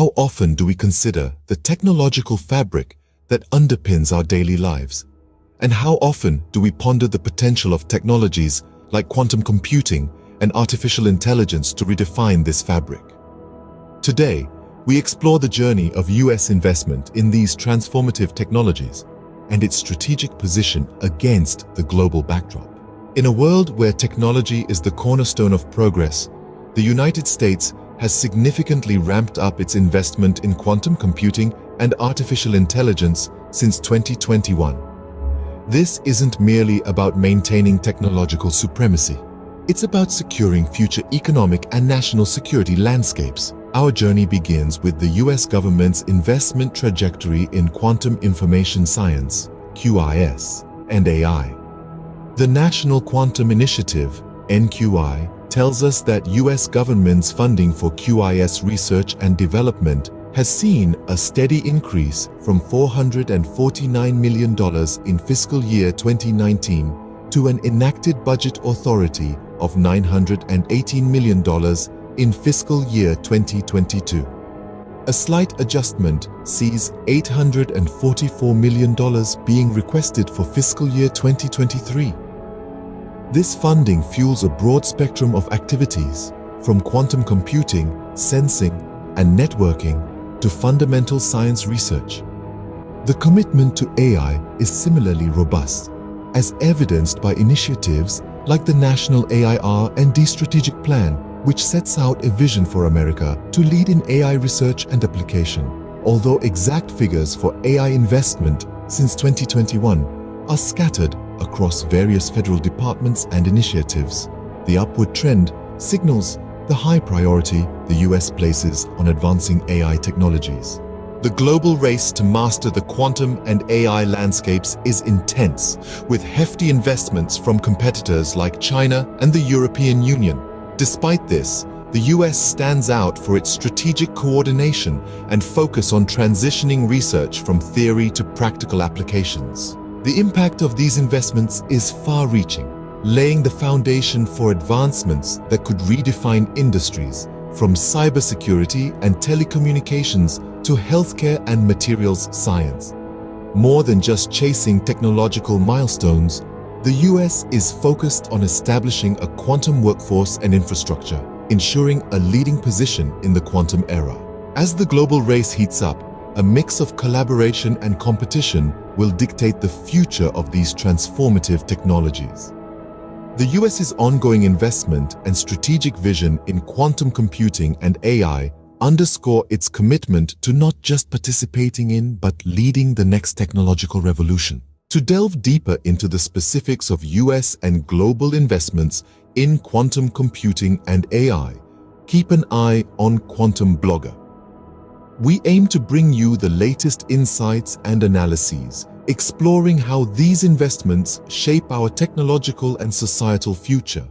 How often do we consider the technological fabric that underpins our daily lives? And how often do we ponder the potential of technologies like quantum computing and artificial intelligence to redefine this fabric? Today, we explore the journey of US investment in these transformative technologies and its strategic position against the global backdrop. In a world where technology is the cornerstone of progress, the United States has significantly ramped up its investment in quantum computing and artificial intelligence since 2021. This isn't merely about maintaining technological supremacy. It's about securing future economic and national security landscapes. Our journey begins with the US government's investment trajectory in quantum information science, QIS, and AI. The National Quantum Initiative, NQI, tells us that US government's funding for QIS research and development has seen a steady increase from $449 million in fiscal year 2019 to an enacted budget authority of $918 million in fiscal year 2022. A slight adjustment sees $844 million being requested for fiscal year 2023. This funding fuels a broad spectrum of activities, from quantum computing, sensing, and networking to fundamental science research. The commitment to AI is similarly robust, as evidenced by initiatives like the National AI R&D Strategic Plan, which sets out a vision for America to lead in AI research and application. Although exact figures for AI investment since 2021 are scattered across various federal departments and initiatives, the upward trend signals the high priority the US places on advancing AI technologies. The global race to master the quantum and AI landscapes is intense, with hefty investments from competitors like China and the European Union. Despite this, the US stands out for its strategic coordination and focus on transitioning research from theory to practical applications. The impact of these investments is far-reaching, laying the foundation for advancements that could redefine industries, from cybersecurity and telecommunications to healthcare and materials science. More than just chasing technological milestones, the US is focused on establishing a quantum workforce and infrastructure, ensuring a leading position in the quantum era. As the global race heats up, a mix of collaboration and competition will dictate the future of these transformative technologies. The US's ongoing investment and strategic vision in quantum computing and AI underscore its commitment to not just participating in, but leading the next technological revolution. To delve deeper into the specifics of US and global investments in quantum computing and AI, keep an eye on Quantum Blogger. We aim to bring you the latest insights and analyses, exploring how these investments shape our technological and societal future.